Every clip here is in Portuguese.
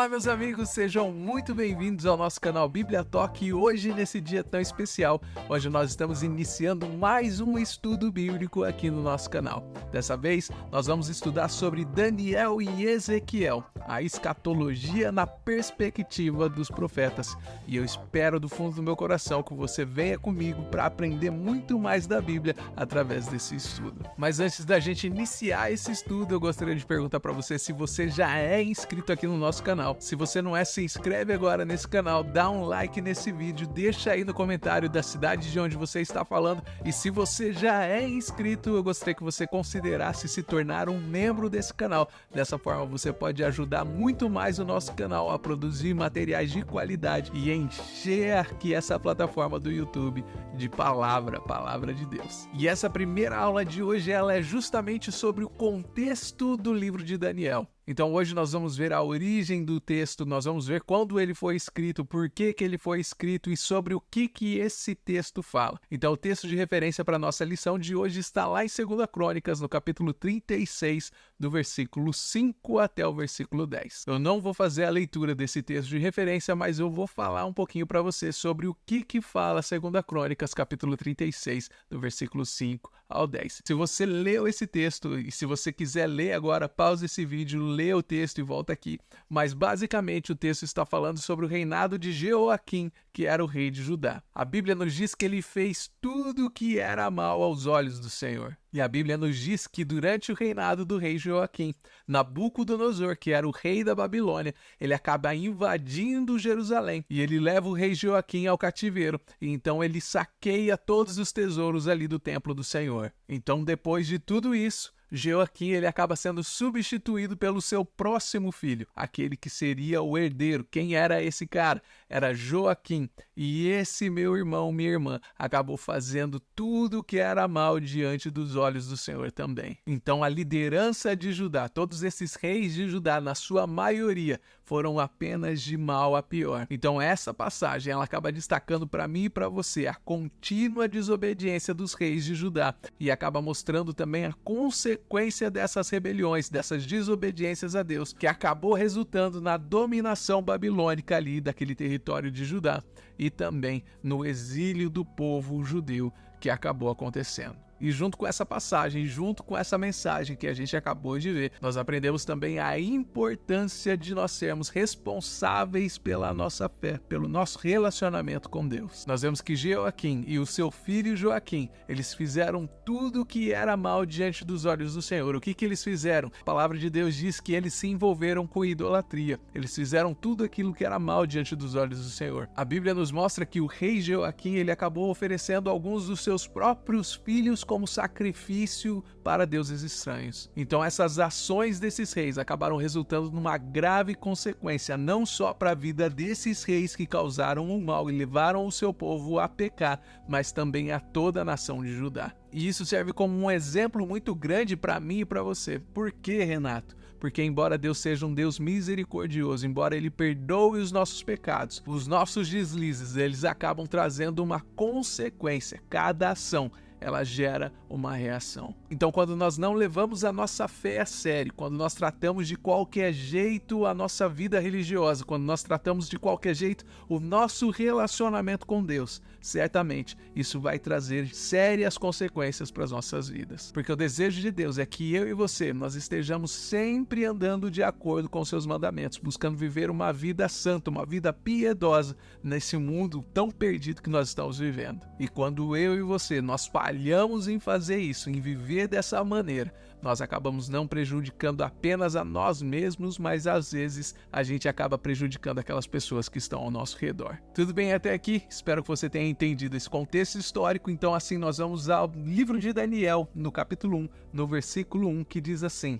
Olá, meus amigos, sejam muito bem-vindos ao nosso canal Bíblia Talk. E hoje, nesse dia tão especial, hoje nós estamos iniciando mais um estudo bíblico aqui no nosso canal. Dessa vez, nós vamos estudar sobre Daniel e Ezequiel, a escatologia na perspectiva dos profetas. E eu espero do fundo do meu coração que você venha comigo para aprender muito mais da Bíblia através desse estudo. Mas antes da gente iniciar esse estudo, eu gostaria de perguntar para você se você já é inscrito aqui no nosso canal. Se você não é, se inscreve agora nesse canal, dá um like nesse vídeo, deixa aí no comentário da cidade de onde você está falando. E se você já é inscrito, eu gostaria que você considerasse se tornar um membro desse canal. Dessa forma você pode ajudar muito mais o nosso canal a produzir materiais de qualidade e encher aqui essa plataforma do YouTube de palavra de Deus. E essa primeira aula de hoje, ela é justamente sobre o contexto do livro de Daniel. Então hoje nós vamos ver a origem do texto, nós vamos ver quando ele foi escrito, por que ele foi escrito e sobre o que esse texto fala. Então o texto de referência para a nossa lição de hoje está lá em 2 Crônicas, no capítulo 36, do versículo 5 até o versículo 10. Eu não vou fazer a leitura desse texto de referência, mas eu vou falar um pouquinho para você sobre o que fala 2 Crônicas, capítulo 36, do versículo 5 ao 10. Se você leu esse texto e se você quiser ler agora, pausa esse vídeo, lê o texto e volta aqui. Mas basicamente o texto está falando sobre o reinado de Jeoaquim, que era o rei de Judá. A Bíblia nos diz que ele fez tudo o que era mal aos olhos do Senhor. E a Bíblia nos diz que durante o reinado do rei Jeoaquim, Nabucodonosor, que era o rei da Babilônia, ele acaba invadindo Jerusalém e ele leva o rei Jeoaquim ao cativeiro. E então ele saqueia todos os tesouros ali do templo do Senhor. Então, depois de tudo isso, Jeoaquim ele acaba sendo substituído pelo seu próximo filho, aquele que seria o herdeiro. Quem era esse cara? Era Joaquim. E esse meu irmão, minha irmã, acabou fazendo tudo o que era mal diante dos olhos do Senhor também. Então a liderança de Judá, todos esses reis de Judá, na sua maioria, foram apenas de mal a pior. Então essa passagem ela acaba destacando para mim e para você a contínua desobediência dos reis de Judá e acaba mostrando também a consequência dessas rebeliões, dessas desobediências a Deus, que acabou resultando na dominação babilônica ali daquele território de Judá e também no exílio do povo judeu que acabou acontecendo. E junto com essa passagem, junto com essa mensagem que a gente acabou de ver, nós aprendemos também a importância de nós sermos responsáveis pela nossa fé, pelo nosso relacionamento com Deus. Nós vemos que Jeoaquim e o seu filho Joaquim, eles fizeram tudo o que era mal diante dos olhos do Senhor. O que eles fizeram? A palavra de Deus diz que eles se envolveram com idolatria. Eles fizeram tudo aquilo que era mal diante dos olhos do Senhor. A Bíblia nos mostra que o rei Jeoaquim, ele acabou oferecendo alguns dos seus próprios filhos como sacrifício para deuses estranhos. Então essas ações desses reis acabaram resultando numa grave consequência, não só para a vida desses reis que causaram o mal e levaram o seu povo a pecar, mas também a toda a nação de Judá. E isso serve como um exemplo muito grande para mim e para você. Por quê, Renato? Porque embora Deus seja um Deus misericordioso, embora Ele perdoe os nossos pecados, os nossos deslizes, eles acabam trazendo uma consequência. Cada ação ela gera uma reação. Então, quando nós não levamos a nossa fé a sério, quando nós tratamos de qualquer jeito a nossa vida religiosa, quando nós tratamos de qualquer jeito o nosso relacionamento com Deus, certamente isso vai trazer sérias consequências para as nossas vidas. Porque o desejo de Deus é que eu e você, nós estejamos sempre andando de acordo com os seus mandamentos, buscando viver uma vida santa, uma vida piedosa nesse mundo tão perdido que nós estamos vivendo. E quando eu e você, nós falhamos em fazer isso, em viver dessa maneira, nós acabamos não prejudicando apenas a nós mesmos, mas às vezes a gente acaba prejudicando aquelas pessoas que estão ao nosso redor. Tudo bem até aqui? Espero que você tenha entendido esse contexto histórico. Então assim nós vamos ao livro de Daniel, no capítulo 1, no versículo 1, que diz assim: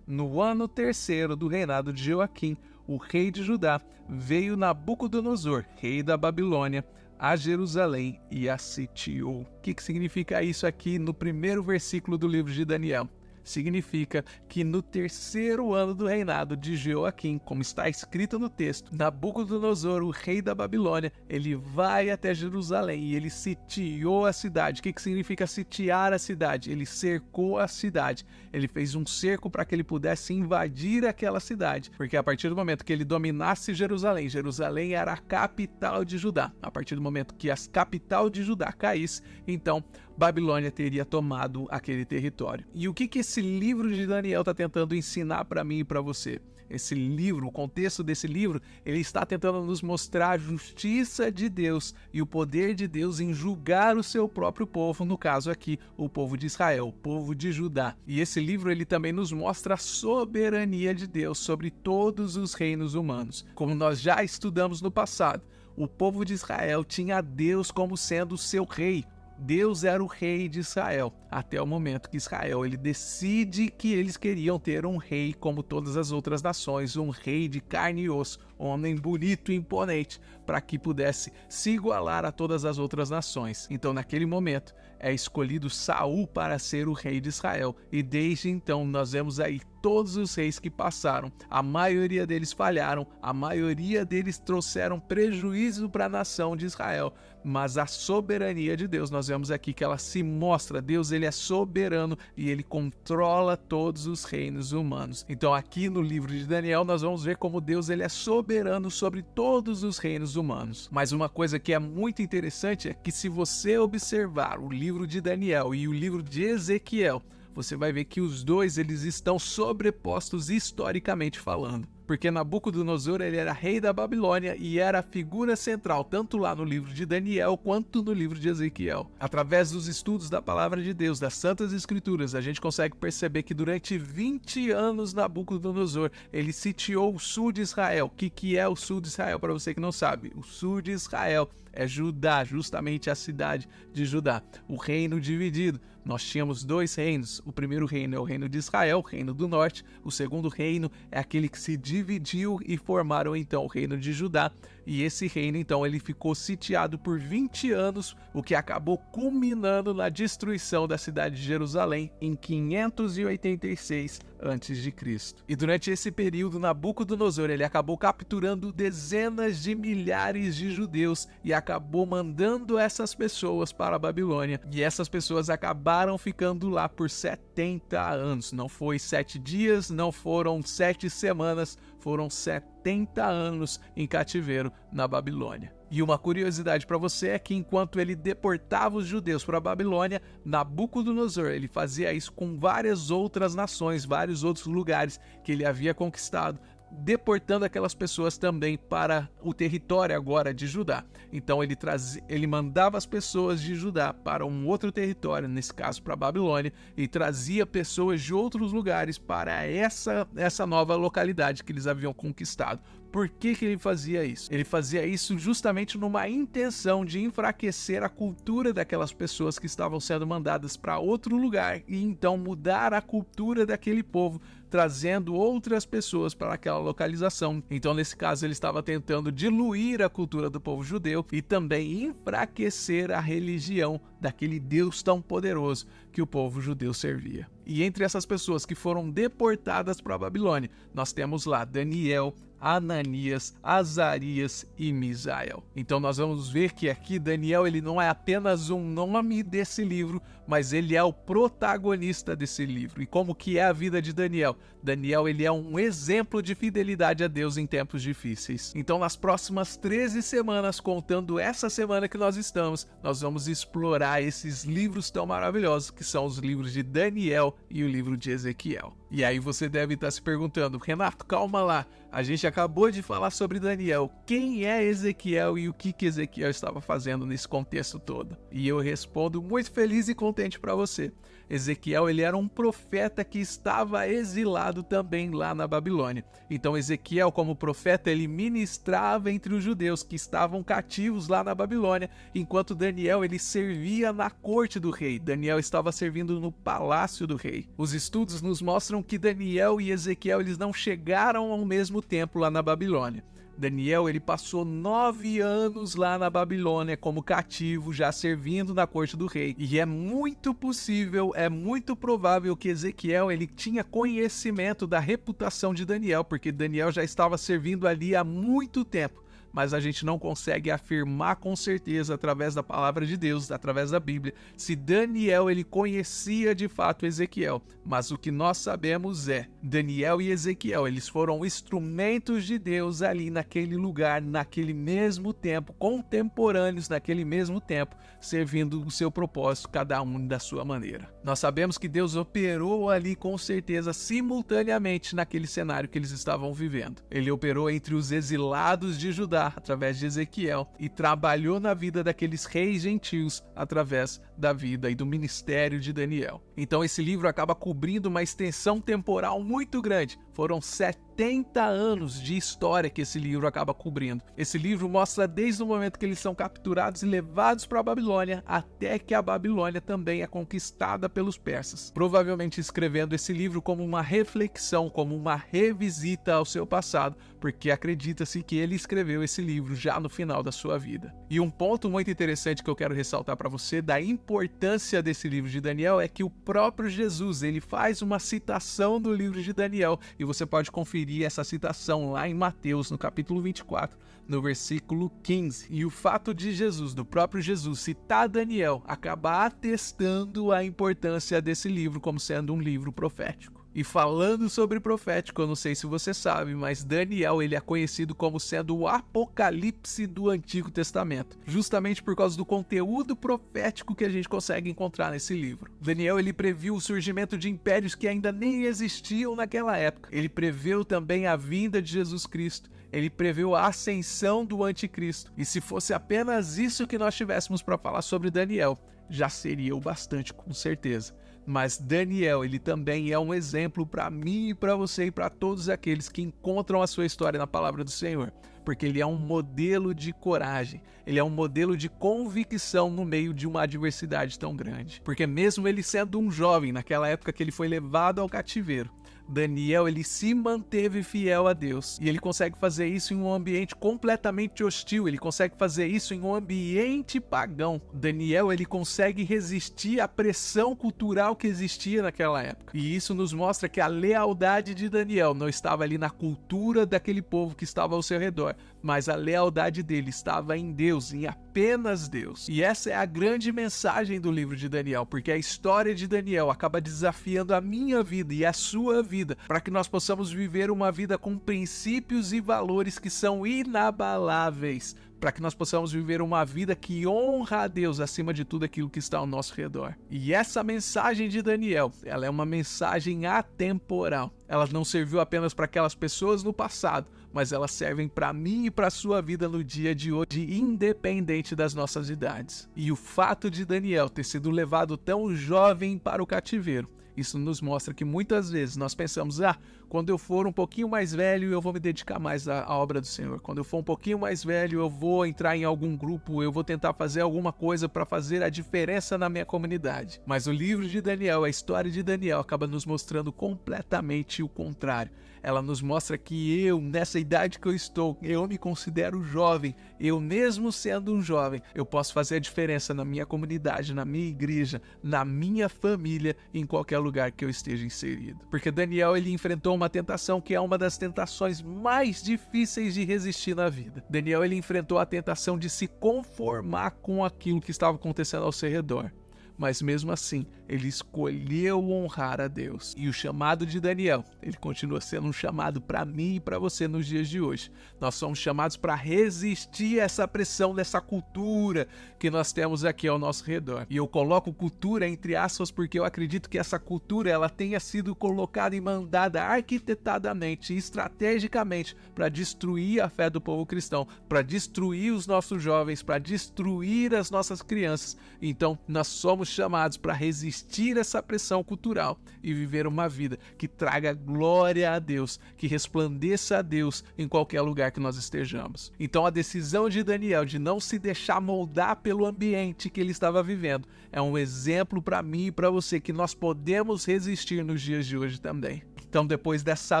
No ano terceiro do reinado de Joaquim, o rei de Judá, veio Nabucodonosor, rei da Babilônia, a Jerusalém e a sitiou. O que significa isso aqui no primeiro versículo do livro de Daniel? significa que no terceiro ano do reinado de Jeoaquim, como está escrito no texto, Nabucodonosor, o rei da Babilônia, ele vai até Jerusalém e ele sitiou a cidade. O que significa sitiar a cidade? Ele cercou a cidade, ele fez um cerco para que ele pudesse invadir aquela cidade, porque a partir do momento que ele dominasse Jerusalém, Jerusalém era a capital de Judá. A partir do momento que a capital de Judá caísse, então Babilônia teria tomado aquele território. E o que esse livro de Daniel está tentando ensinar para mim e para você? Esse livro, o contexto desse livro, ele está tentando nos mostrar a justiça de Deus e o poder de Deus em julgar o seu próprio povo, no caso aqui, o povo de Israel, o povo de Judá. E esse livro, ele também nos mostra a soberania de Deus sobre todos os reinos humanos. Como nós já estudamos no passado, o povo de Israel tinha Deus como sendo o seu rei. Deus era o rei de Israel, até o momento que Israel ele decide que eles queriam ter um rei como todas as outras nações, um rei de carne e osso, um homem bonito e imponente, para que pudesse se igualar a todas as outras nações. Então, naquele momento, é escolhido Saul para ser o rei de Israel, e desde então nós vemos aí todos os reis que passaram, a maioria deles falharam, a maioria deles trouxeram prejuízo para a nação de Israel, mas a soberania de Deus, nós vemos aqui que ela se mostra. Deus, ele é soberano e ele controla todos os reinos humanos. Então aqui no livro de Daniel nós vamos ver como Deus, ele é soberano sobre todos os reinos humanos. Mas uma coisa que é muito interessante é que se você observar o livro de Daniel e o livro de Ezequiel, você vai ver que os dois eles estão sobrepostos historicamente falando. Porque Nabucodonosor ele era rei da Babilônia e era a figura central, tanto lá no livro de Daniel quanto no livro de Ezequiel. Através dos estudos da Palavra de Deus, das Santas Escrituras, a gente consegue perceber que durante 20 anos Nabucodonosor ele sitiou o sul de Israel. O que é o sul de Israel, para você que não sabe? O sul de Israel é Judá, justamente a cidade de Judá, o reino dividido. Nós tínhamos dois reinos. O primeiro reino é o reino de Israel, o reino do norte. O segundo reino é aquele que se dividiu e formaram então o reino de Judá. E esse reino então ele ficou sitiado por 20 anos, o que acabou culminando na destruição da cidade de Jerusalém em 586 a.C. E durante esse período, Nabucodonosor ele acabou capturando dezenas de milhares de judeus e acabou mandando essas pessoas para a Babilônia. E essas pessoas acabaram ficando lá por 70 anos. Não foi 7 dias, não foram 7 semanas, foram 70 anos em cativeiro na Babilônia. E uma curiosidade para você é que enquanto ele deportava os judeus para a Babilônia, Nabucodonosor ele fazia isso com várias outras nações, vários outros lugares que ele havia conquistado, deportando aquelas pessoas também para o território agora de Judá. Então ele mandava as pessoas de Judá para um outro território, nesse caso para a Babilônia, e trazia pessoas de outros lugares para essa nova localidade que eles haviam conquistado. Por que ele fazia isso? Ele fazia isso justamente numa intenção de enfraquecer a cultura daquelas pessoas que estavam sendo mandadas para outro lugar e então mudar a cultura daquele povo, trazendo outras pessoas para aquela localização. Então, nesse caso, ele estava tentando diluir a cultura do povo judeu e também enfraquecer a religião daquele Deus tão poderoso que o povo judeu servia. E entre essas pessoas que foram deportadas para a Babilônia, nós temos lá Daniel, Ananias, Azarias e Misael. Então nós vamos ver que aqui Daniel ele não é apenas um nome desse livro, mas ele é o protagonista desse livro. E como que é a vida de Daniel? Daniel ele é um exemplo de fidelidade a Deus em tempos difíceis. Então nas próximas 13 semanas, contando essa semana que nós estamos, nós vamos explorar esses livros tão maravilhosos que são os livros de Daniel e o livro de Ezequiel. E aí você deve estar se perguntando, Renato, calma lá, a gente acabou de falar sobre Daniel, quem é Ezequiel e o que Ezequiel estava fazendo nesse contexto todo? E eu respondo muito feliz e contente para você. Ezequiel ele era um profeta que estava exilado também lá na Babilônia. Então Ezequiel, como profeta, ele ministrava entre os judeus que estavam cativos lá na Babilônia, enquanto Daniel ele servia na corte do rei. Daniel estava servindo no palácio do rei. Os estudos nos mostram que Daniel e Ezequiel eles não chegaram ao mesmo mesmo tempo lá na Babilônia. Daniel, ele passou 9 anos lá na Babilônia como cativo, já servindo na corte do rei. E é muito possível, é muito provável que Ezequiel ele tinha conhecimento da reputação de Daniel, porque Daniel já estava servindo ali há muito tempo. Mas a gente não consegue afirmar com certeza através da palavra de Deus, através da Bíblia, se Daniel ele conhecia de fato Ezequiel. Mas o que nós sabemos é, Daniel e Ezequiel, eles foram instrumentos de Deus ali naquele lugar, naquele mesmo tempo, contemporâneos naquele mesmo tempo, servindo o seu propósito, cada um da sua maneira. Nós sabemos que Deus operou ali com certeza simultaneamente naquele cenário que eles estavam vivendo. Ele operou entre os exilados de Judá, através de Ezequiel, e trabalhou na vida daqueles reis gentios através da vida e do ministério de Daniel. Então esse livro acaba cobrindo uma extensão temporal muito grande. Foram 70 anos de história que esse livro acaba cobrindo. Esse livro mostra desde o momento que eles são capturados e levados para a Babilônia até que a Babilônia também é conquistada pelos persas. Provavelmente escrevendo esse livro como uma reflexão, como uma revisita ao seu passado, porque acredita-se que ele escreveu esse livro já no final da sua vida. E um ponto muito interessante que eu quero ressaltar para você da importância desse livro de Daniel é que o próprio Jesus, ele faz uma citação do livro de Daniel, e você pode conferir essa citação lá em Mateus, no capítulo 24, no versículo 15. E o fato de Jesus, do próprio Jesus, citar Daniel, acaba atestando a importância desse livro como sendo um livro profético. E falando sobre profético, eu não sei se você sabe, mas Daniel ele é conhecido como sendo o Apocalipse do Antigo Testamento, justamente por causa do conteúdo profético que a gente consegue encontrar nesse livro. Daniel ele previu o surgimento de impérios que ainda nem existiam naquela época. Ele preveu também a vinda de Jesus Cristo. Ele preveu a ascensão do anticristo. E se fosse apenas isso que nós tivéssemos para falar sobre Daniel, já seria o bastante, com certeza. Mas Daniel, ele também é um exemplo para mim e para você e para todos aqueles que encontram a sua história na palavra do Senhor. Porque ele é um modelo de coragem, ele é um modelo de convicção no meio de uma adversidade tão grande. Porque mesmo ele sendo um jovem, naquela época que ele foi levado ao cativeiro, Daniel ele se manteve fiel a Deus e ele consegue fazer isso em um ambiente completamente hostil, ele consegue fazer isso em um ambiente pagão. Daniel ele consegue resistir à pressão cultural que existia naquela época, e isso nos mostra que a lealdade de Daniel não estava ali na cultura daquele povo que estava ao seu redor, mas a lealdade dele estava em Deus, em apenas Deus. E essa é a grande mensagem do livro de Daniel, porque a história de Daniel acaba desafiando a minha vida e a sua vida, para que nós possamos viver uma vida com princípios e valores que são inabaláveis, para que nós possamos viver uma vida que honra a Deus acima de tudo aquilo que está ao nosso redor. E essa mensagem de Daniel, ela é uma mensagem atemporal. Ela não serviu apenas para aquelas pessoas no passado, mas elas servem para mim e para a sua vida no dia de hoje, independente das nossas idades. E o fato de Daniel ter sido levado tão jovem para o cativeiro, isso nos mostra que muitas vezes nós pensamos, quando eu for um pouquinho mais velho, eu vou me dedicar mais à obra do Senhor. Quando eu for um pouquinho mais velho, eu vou entrar em algum grupo, eu vou tentar fazer alguma coisa para fazer a diferença na minha comunidade. Mas o livro de Daniel, a história de Daniel, acaba nos mostrando completamente o contrário. Ela nos mostra que eu, nessa idade que eu estou, eu me considero jovem. Eu mesmo sendo um jovem, eu posso fazer a diferença na minha comunidade, na minha igreja, na minha família, em qualquer lugar que eu esteja inserido. Porque Daniel, ele enfrentou uma tentação que é uma das tentações mais difíceis de resistir na vida. Daniel, ele enfrentou a tentação de se conformar com aquilo que estava acontecendo ao seu redor. Mas mesmo assim, ele escolheu honrar a Deus. E o chamado de Daniel, ele continua sendo um chamado para mim e para você nos dias de hoje. Nós somos chamados para resistir a essa pressão dessa cultura que nós temos aqui ao nosso redor. E eu coloco cultura entre aspas porque eu acredito que essa cultura ela tenha sido colocada e mandada arquitetadamente, estrategicamente para destruir a fé do povo cristão, para destruir os nossos jovens, para destruir as nossas crianças. Então, nós somos chamados para resistir a essa pressão cultural e viver uma vida que traga glória a Deus, que resplandeça a Deus em qualquer lugar que nós estejamos. Então a decisão de Daniel de não se deixar moldar pelo ambiente que ele estava vivendo é um exemplo para mim e para você que nós podemos resistir nos dias de hoje também. Então, depois dessa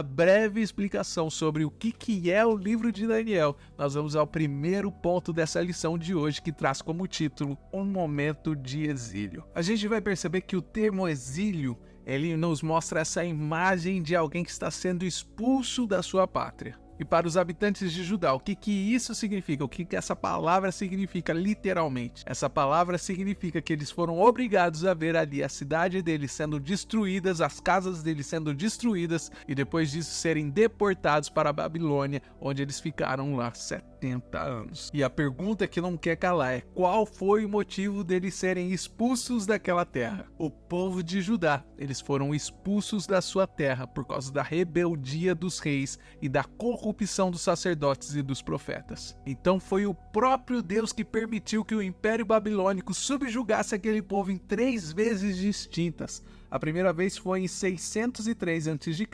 breve explicação sobre o que é o livro de Daniel, nós vamos ao primeiro ponto dessa lição de hoje, que traz como título Um Momento de Exílio. A gente vai perceber que o termo exílio, ele nos mostra essa imagem de alguém que está sendo expulso da sua pátria. E para os habitantes de Judá, o que isso significa? O que essa palavra significa literalmente? Essa palavra significa que eles foram obrigados a ver ali a cidade deles sendo destruídas, as casas deles sendo destruídas e depois disso serem deportados para a Babilônia, onde eles ficaram lá 70 anos. E a pergunta que não quer calar é: qual foi o motivo deles serem expulsos daquela terra? O povo de Judá, eles foram expulsos da sua terra por causa da rebeldia dos reis e da corrupção dos sacerdotes e dos profetas. Então foi o próprio Deus que permitiu que o Império Babilônico subjugasse aquele povo em 3 vezes distintas. A primeira vez foi em 603 a.C.,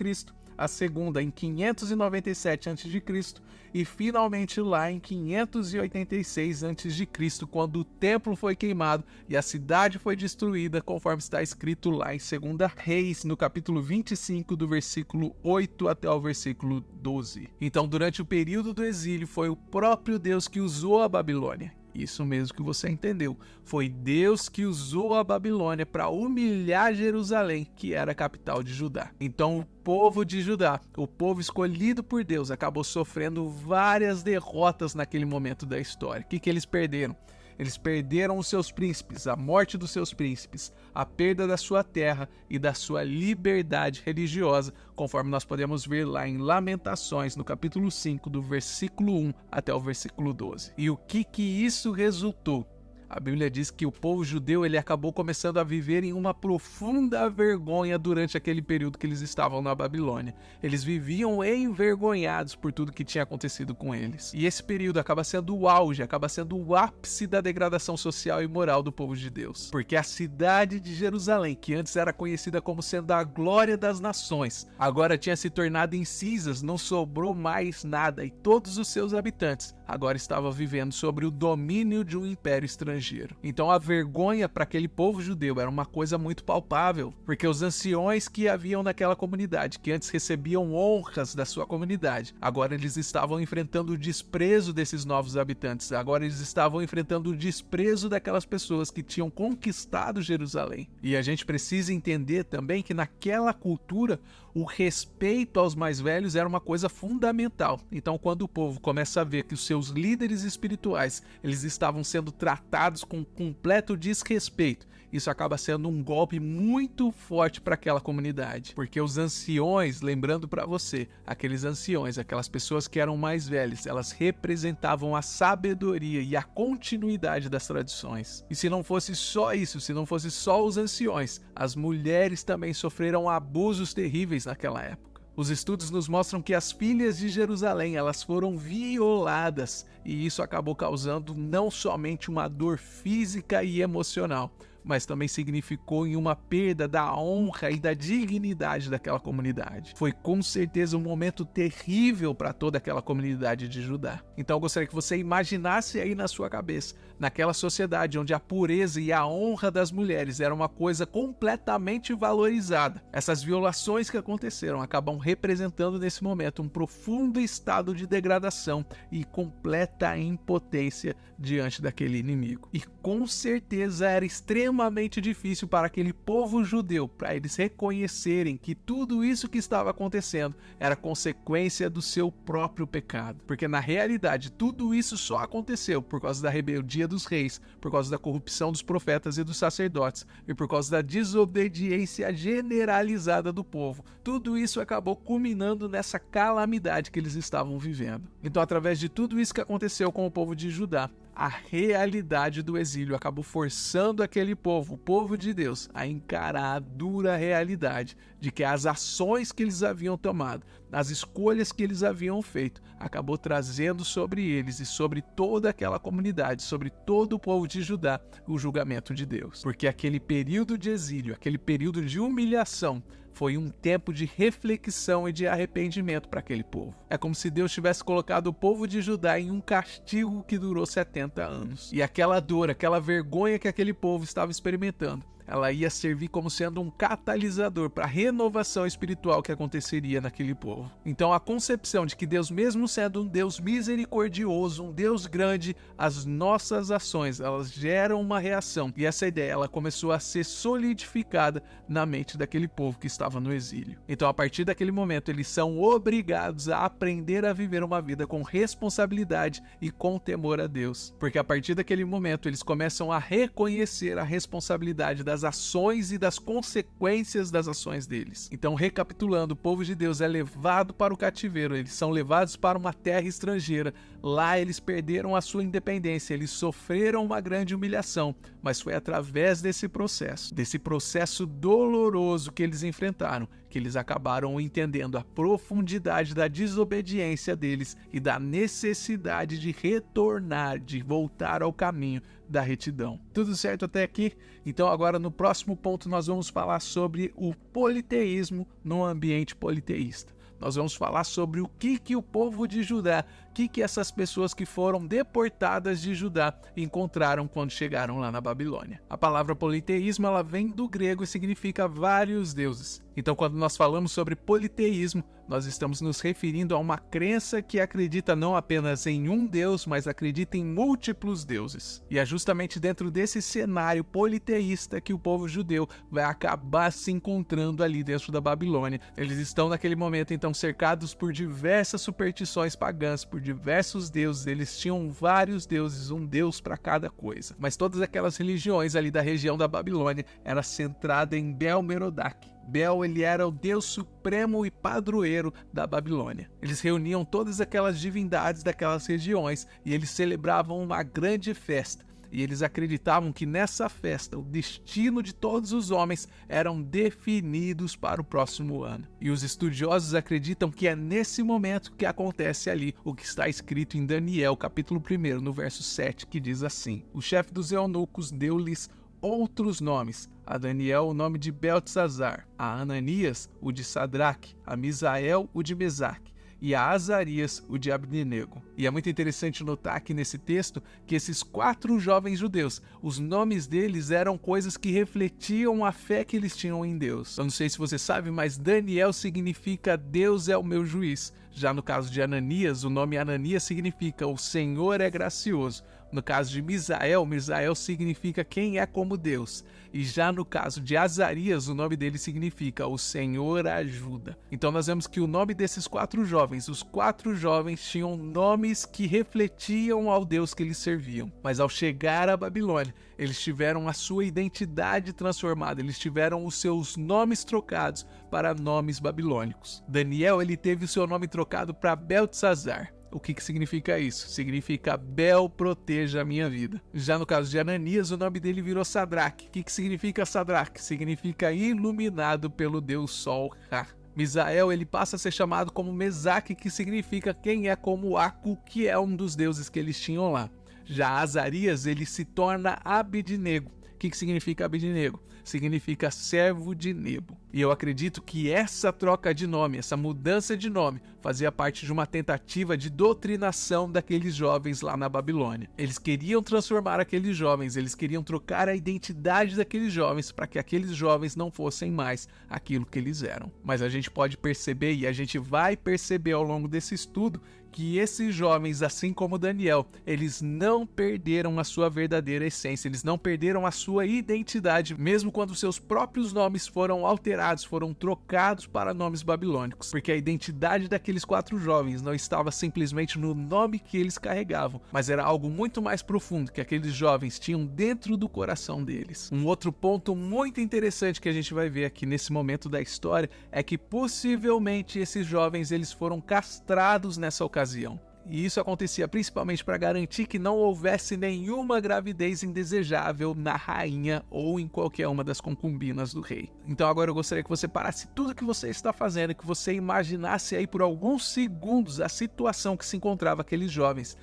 a segunda em 597 a.C. e finalmente lá em 586 a.C., quando o templo foi queimado e a cidade foi destruída, conforme está escrito lá em 2 Reis, no capítulo 25, do versículo 8 até o versículo 12. Então, durante o período do exílio, foi o próprio Deus que usou a Babilônia. Isso mesmo que você entendeu. Foi Deus que usou a Babilônia para humilhar Jerusalém, que era a capital de Judá. Então o povo de Judá, o povo escolhido por Deus, acabou sofrendo várias derrotas naquele momento da história. O que eles perderam? Eles perderam os seus príncipes, a morte dos seus príncipes, a perda da sua terra e da sua liberdade religiosa, conforme nós podemos ver lá em Lamentações, no capítulo 5, do versículo 1 até o versículo 12. E o que isso resultou? A Bíblia diz que o povo judeu ele acabou começando a viver em uma profunda vergonha durante aquele período que eles estavam na Babilônia. Eles viviam envergonhados por tudo que tinha acontecido com eles. E esse período acaba sendo o auge, acaba sendo o ápice da degradação social e moral do povo de Deus. Porque a cidade de Jerusalém, que antes era conhecida como sendo a glória das nações, agora tinha se tornado em cinzas, não sobrou mais nada e todos os seus habitantes agora estavam vivendo sobre o domínio de um império estrangeiro. Então a vergonha para aquele povo judeu era uma coisa muito palpável, porque os anciões que haviam naquela comunidade, que antes recebiam honras da sua comunidade, agora eles estavam enfrentando o desprezo desses novos habitantes, agora eles estavam enfrentando o desprezo daquelas pessoas que tinham conquistado Jerusalém. E a gente precisa entender também que naquela cultura o respeito aos mais velhos era uma coisa fundamental. Então quando o povo começa a ver que os seus líderes espirituais eles estavam sendo tratados com completo desrespeito, isso acaba sendo um golpe muito forte para aquela comunidade, porque os anciões, lembrando para você, aqueles anciões, aquelas pessoas que eram mais velhas, elas representavam a sabedoria e a continuidade das tradições. E se não fosse só isso, se não fosse só os anciões, as mulheres também sofreram abusos terríveis naquela época. Os estudos nos mostram que as filhas de Jerusalém, elas foram violadas, e isso acabou causando não somente uma dor física e emocional, mas também significou em uma perda da honra e da dignidade daquela comunidade. Foi com certeza um momento terrível para toda aquela comunidade de Judá. Então eu gostaria que você imaginasse aí na sua cabeça, naquela sociedade onde a pureza e a honra das mulheres era uma coisa completamente valorizada. Essas violações que aconteceram acabam representando nesse momento um profundo estado de degradação e completa impotência diante daquele inimigo. E com certeza era extremamente difícil para aquele povo judeu, para eles reconhecerem que tudo isso que estava acontecendo era consequência do seu próprio pecado. Porque na realidade tudo isso só aconteceu por causa da rebeldia dos reis, por causa da corrupção dos profetas e dos sacerdotes e por causa da desobediência generalizada do povo. Tudo isso acabou culminando nessa calamidade que eles estavam vivendo. Então, através de tudo isso que aconteceu com o povo de Judá, a realidade do exílio acabou forçando aquele povo, o povo de Deus, a encarar a dura realidade de que as ações que eles haviam tomado, as escolhas que eles haviam feito, acabou trazendo sobre eles e sobre toda aquela comunidade, sobre todo o povo de Judá, o julgamento de Deus. Porque aquele período de exílio, aquele período de humilhação, foi um tempo de reflexão e de arrependimento para aquele povo. É como se Deus tivesse colocado o povo de Judá em um castigo que durou 70 anos. E aquela dor, aquela vergonha que aquele povo estava experimentando, ela ia servir como sendo um catalisador para a renovação espiritual que aconteceria naquele povo. Então a concepção de que Deus, mesmo sendo um Deus misericordioso, um Deus grande, as nossas ações, elas geram uma reação. E essa ideia, ela começou a ser solidificada na mente daquele povo que estava no exílio. Então a partir daquele momento, eles são obrigados a aprender a viver uma vida com responsabilidade e com temor a Deus. Porque a partir daquele momento, eles começam a reconhecer a responsabilidade das ações e das consequências das ações deles. Então, recapitulando, o povo de Deus é levado para o cativeiro, eles são levados para uma terra estrangeira. Lá eles perderam a sua independência, eles sofreram uma grande humilhação, mas foi através desse processo doloroso que eles enfrentaram, que eles acabaram entendendo a profundidade da desobediência deles e da necessidade de retornar, de voltar ao caminho da retidão. Tudo certo até aqui? Então agora no próximo ponto nós vamos falar sobre o politeísmo no ambiente politeísta. Nós vamos falar sobre o que o povo de Judá, o que essas pessoas que foram deportadas de Judá encontraram quando chegaram lá na Babilônia. A palavra politeísmo, ela vem do grego e significa vários deuses. Então, quando nós falamos sobre politeísmo, nós estamos nos referindo a uma crença que acredita não apenas em um Deus, mas acredita em múltiplos deuses. E é justamente dentro desse cenário politeísta que o povo judeu vai acabar se encontrando ali dentro da Babilônia. Eles estão naquele momento, então, cercados por diversas superstições pagãs, por diversos deuses. Eles tinham vários deuses, um deus para cada coisa. Mas todas aquelas religiões ali da região da Babilônia era centrada em Bel-Merodach. Bel, ele era o deus supremo e padroeiro da Babilônia. Eles reuniam todas aquelas divindades daquelas regiões e eles celebravam uma grande festa. E eles acreditavam que nessa festa o destino de todos os homens eram definidos para o próximo ano. E os estudiosos acreditam que é nesse momento que acontece ali o que está escrito em Daniel, capítulo 1, no verso 7, que diz assim: o chefe dos eunucos deu-lhes outros nomes. A Daniel o nome de Beltesazar, a Ananias o de Sadraque, a Misael o de Mesaque e a Azarias o de Abdenego. E é muito interessante notar aqui nesse texto que esses 4 jovens judeus, os nomes deles eram coisas que refletiam a fé que eles tinham em Deus. Eu não sei se você sabe, mas Daniel significa Deus é o meu juiz. Já no caso de Ananias, o nome Ananias significa o Senhor é gracioso. No caso de Misael, Misael significa quem é como Deus. E já no caso de Azarias, o nome dele significa o Senhor ajuda. Então nós vemos que o nome desses 4 jovens, os 4 jovens tinham nomes que refletiam ao Deus que eles serviam. Mas ao chegar à Babilônia, eles tiveram a sua identidade transformada, eles tiveram os seus nomes trocados para nomes babilônicos. Daniel, ele teve o seu nome trocado para Beltesazar. O que significa isso? Significa Bel proteja a minha vida. Já no caso de Ananias, o nome dele virou Sadraque. O que significa Sadraque? Significa iluminado pelo Deus Sol Ra. Misael, ele passa a ser chamado como Mesaque, que significa quem é como Acu, que é um dos deuses que eles tinham lá. Já Azarias, ele se torna Abdenego. O que significa Abdenego? Significa servo de Nebo. E eu acredito que essa troca de nome, essa mudança de nome, fazia parte de uma tentativa de doutrinação daqueles jovens lá na Babilônia. Eles queriam transformar aqueles jovens, eles queriam trocar a identidade daqueles jovens para que aqueles jovens não fossem mais aquilo que eles eram. Mas a gente pode perceber, e a gente vai perceber ao longo desse estudo, que esses jovens, assim como Daniel, eles não perderam a sua verdadeira essência, eles não perderam a sua identidade, mesmo quando seus próprios nomes foram alterados, foram trocados para nomes babilônicos, porque a identidade daqueles 4 jovens não estava simplesmente no nome que eles carregavam, mas era algo muito mais profundo que aqueles jovens tinham dentro do coração deles. Um outro ponto muito interessante que a gente vai ver aqui nesse momento da história é que possivelmente esses jovens eles foram castrados nessa ocasião. E isso acontecia principalmente para garantir que não houvesse nenhuma gravidez indesejável na rainha ou em qualquer uma das concubinas do rei. Então agora eu gostaria que você parasse tudo que você está fazendo e que você imaginasse aí por alguns segundos a situação que se encontrava aqueles jovens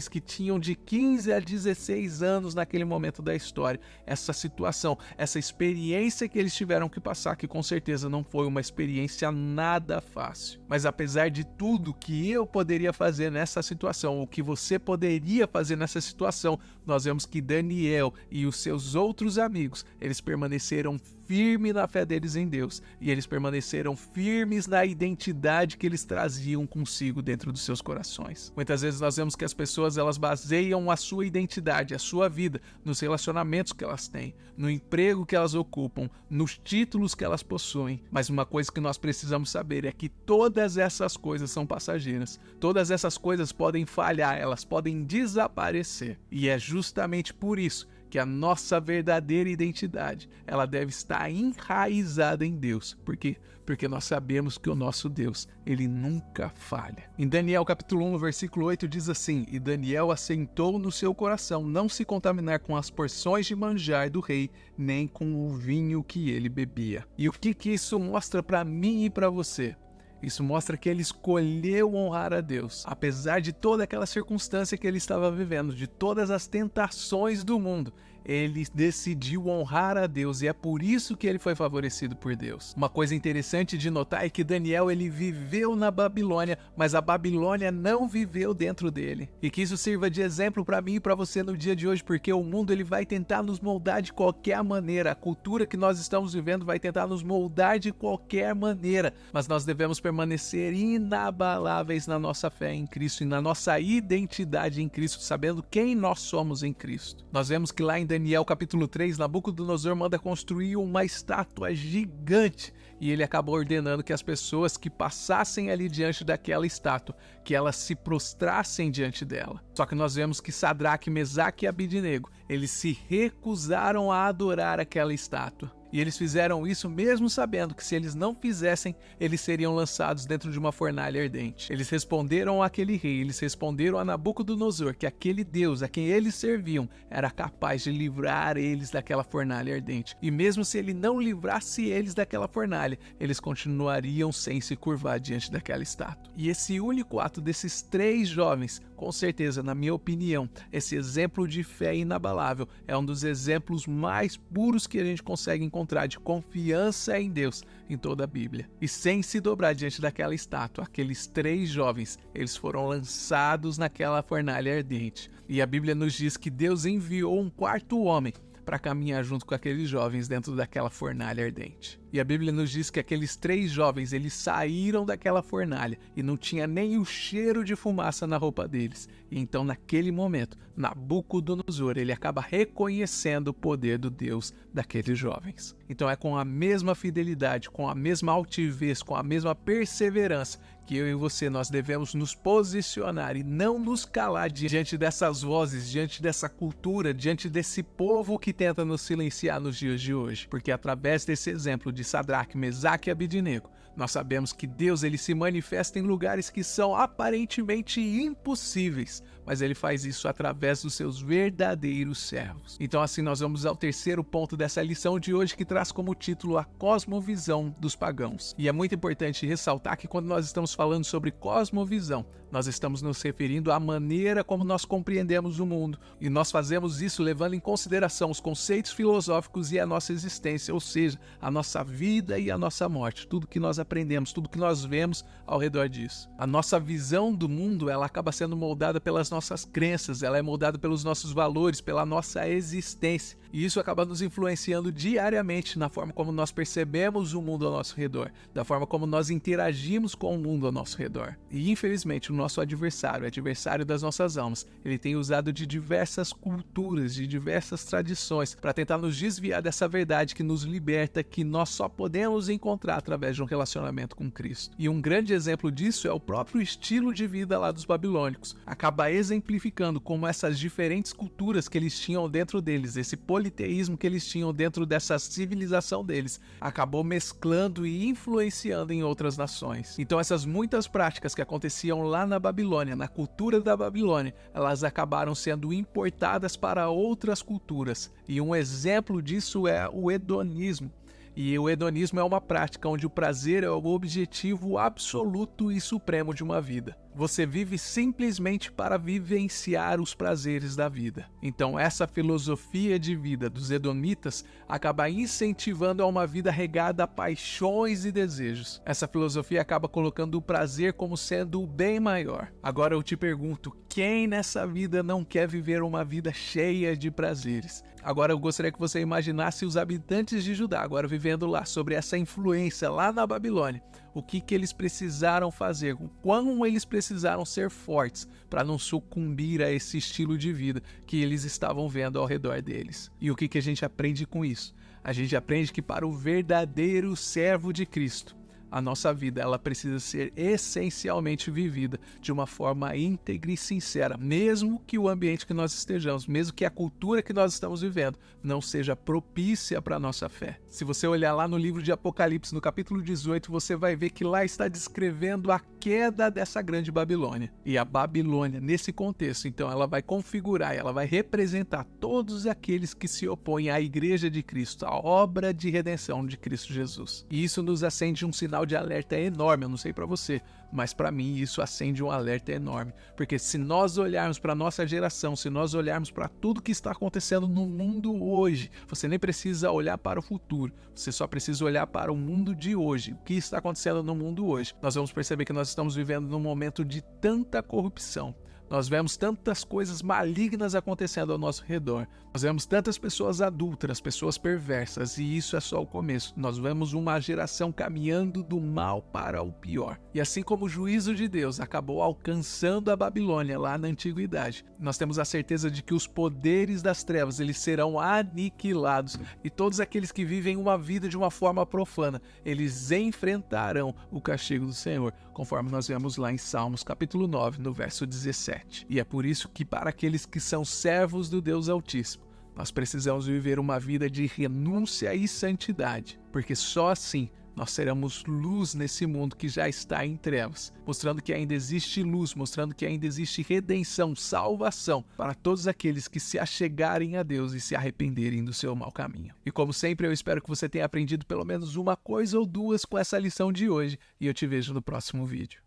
que tinham de 15 a 16 anos naquele momento da história. Essa situação, essa experiência que eles tiveram que passar, que com certeza não foi uma experiência nada fácil. Mas apesar de tudo que eu poderia fazer fazer nessa situação, o que você poderia fazer nessa situação, nós vemos que Daniel e os seus outros amigos, eles permaneceram firmes na fé deles em Deus, e eles permaneceram firmes na identidade que eles traziam consigo dentro dos seus corações. Muitas vezes nós vemos que as pessoas, elas baseiam a sua identidade, a sua vida, nos relacionamentos que elas têm, no emprego que elas ocupam, nos títulos que elas possuem, mas uma coisa que nós precisamos saber é que todas essas coisas são passageiras, todas essas coisas podem falhar, elas podem desaparecer, e é justamente por isso que a nossa verdadeira identidade, ela deve estar enraizada em Deus. Por quê? Porque nós sabemos que o nosso Deus, ele nunca falha. Em Daniel capítulo 1, versículo 8 diz assim: E Daniel assentou no seu coração não se contaminar com as porções de manjar do rei, nem com o vinho que ele bebia. E o que isso mostra para mim e para você? Isso mostra que ele escolheu honrar a Deus, apesar de toda aquela circunstância que ele estava vivendo, de todas as tentações do mundo. Ele decidiu honrar a Deus e é por isso que ele foi favorecido por Deus. Uma coisa interessante de notar é que Daniel, ele viveu na Babilônia, mas a Babilônia não viveu dentro dele. E que isso sirva de exemplo para mim e para você no dia de hoje, porque o mundo, ele vai tentar nos moldar de qualquer maneira. A cultura que nós estamos vivendo vai tentar nos moldar de qualquer maneira, mas nós devemos permanecer inabaláveis na nossa fé em Cristo e na nossa identidade em Cristo, sabendo quem nós somos em Cristo. Nós vemos que lá em Daniel capítulo 3, Nabucodonosor manda construir uma estátua gigante e ele acabou ordenando que as pessoas que passassem ali diante daquela estátua, que elas se prostrassem diante dela. Só que nós vemos que Sadraque, Mesaque e Abidnego, eles se recusaram a adorar aquela estátua. E eles fizeram isso mesmo sabendo que se eles não fizessem, eles seriam lançados dentro de uma fornalha ardente. Eles responderam àquele rei, eles responderam a Nabucodonosor que aquele Deus a quem eles serviam era capaz de livrar eles daquela fornalha ardente. E mesmo se ele não livrasse eles daquela fornalha, eles continuariam sem se curvar diante daquela estátua. E esse único ato desses 3 jovens, com certeza, na minha opinião, esse exemplo de fé inabalável é um dos exemplos mais puros que a gente consegue encontrar de confiança em Deus em toda a Bíblia. E sem se dobrar diante daquela estátua, aqueles 3 jovens, eles foram lançados naquela fornalha ardente. E a Bíblia nos diz que Deus enviou um 4º homem para caminhar junto com aqueles jovens dentro daquela fornalha ardente. E a Bíblia nos diz que aqueles 3 jovens, eles saíram daquela fornalha e não tinha nem o cheiro de fumaça na roupa deles. E então, naquele momento, Nabucodonosor, ele acaba reconhecendo o poder do Deus daqueles jovens. Então é com a mesma fidelidade, com a mesma altivez, com a mesma perseverança que eu e você, nós devemos nos posicionar e não nos calar diante dessas vozes, diante dessa cultura, diante desse povo que tenta nos silenciar nos dias de hoje. Porque através desse exemplo de Sadraque, Mesaque e Abidnego, nós sabemos que Deus, ele se manifesta em lugares que são aparentemente impossíveis, mas ele faz isso através dos seus verdadeiros servos. Então assim nós vamos ao 3º ponto dessa lição de hoje, que traz como título a cosmovisão dos pagãos. E é muito importante ressaltar que quando nós estamos falando sobre cosmovisão, nós estamos nos referindo à maneira como nós compreendemos o mundo, e nós fazemos isso levando em consideração os conceitos filosóficos e a nossa existência, ou seja, a nossa vida e a nossa morte, tudo que nós aprendemos, tudo que nós vemos ao redor disso. A nossa visão do mundo, ela acaba sendo moldada pelas nossas crenças, ela é moldada pelos nossos valores, pela nossa existência, e isso acaba nos influenciando diariamente na forma como nós percebemos o mundo ao nosso redor, da forma como nós interagimos com o mundo ao nosso redor. E infelizmente o nosso adversário, o adversário das nossas almas, ele tem usado de diversas culturas, de diversas tradições para tentar nos desviar dessa verdade que nos liberta, que nós só podemos encontrar através de um relacionamento com Cristo. E um grande exemplo disso é o próprio estilo de vida lá dos babilônicos. Acaba exemplificando como essas diferentes culturas que eles tinham dentro deles, esse politeísmo que eles tinham dentro dessa civilização deles, acabou mesclando e influenciando em outras nações. Então essas muitas práticas que aconteciam lá na Babilônia, na cultura da Babilônia, elas acabaram sendo importadas para outras culturas. E um exemplo disso é o hedonismo. E o hedonismo é uma prática onde o prazer é o objetivo absoluto e supremo de uma vida. Você vive simplesmente para vivenciar os prazeres da vida. Então essa filosofia de vida dos edomitas acaba incentivando a uma vida regada a paixões e desejos. Essa filosofia acaba colocando o prazer como sendo o bem maior. Agora eu te pergunto, quem nessa vida não quer viver uma vida cheia de prazeres? Agora eu gostaria que você imaginasse os habitantes de Judá, agora vivendo lá, sobre essa influência lá na Babilônia. O que eles precisaram fazer, o quão eles precisaram ser fortes para não sucumbir a esse estilo de vida que eles estavam vendo ao redor deles. E o que a gente aprende com isso? A gente aprende que para o verdadeiro servo de Cristo, a nossa vida ela precisa ser essencialmente vivida de uma forma íntegra e sincera, mesmo que o ambiente que nós estejamos, mesmo que a cultura que nós estamos vivendo não seja propícia para a nossa fé. Se você olhar lá no livro de Apocalipse, no capítulo 18, você vai ver que lá está descrevendo a queda dessa grande Babilônia. E a Babilônia, nesse contexto, então, ela vai configurar, ela vai representar todos aqueles que se opõem à Igreja de Cristo, à obra de redenção de Cristo Jesus. E isso nos acende um sinal de alerta enorme, eu não sei para você, mas para mim isso acende um alerta enorme, porque se nós olharmos para a nossa geração, se nós olharmos para tudo que está acontecendo no mundo hoje, você nem precisa olhar para o futuro, você só precisa olhar para o mundo de hoje, o que está acontecendo no mundo hoje. Nós vamos perceber que nós estamos vivendo num momento de tanta corrupção. Nós vemos tantas coisas malignas acontecendo ao nosso redor. Nós vemos tantas pessoas adúlteras, pessoas perversas, e isso é só o começo. Nós vemos uma geração caminhando do mal para o pior. E assim como o juízo de Deus acabou alcançando a Babilônia lá na antiguidade, nós temos a certeza de que os poderes das trevas eles serão aniquilados, e todos aqueles que vivem uma vida de uma forma profana, eles enfrentarão o castigo do Senhor, conforme nós vemos lá em Salmos capítulo 9, no verso 17. E é por isso que para aqueles que são servos do Deus Altíssimo, nós precisamos viver uma vida de renúncia e santidade, porque só assim nós seremos luz nesse mundo que já está em trevas, mostrando que ainda existe luz, mostrando que ainda existe redenção, salvação para todos aqueles que se achegarem a Deus e se arrependerem do seu mau caminho. E como sempre, eu espero que você tenha aprendido pelo menos uma coisa ou duas com essa lição de hoje, e eu te vejo no próximo vídeo.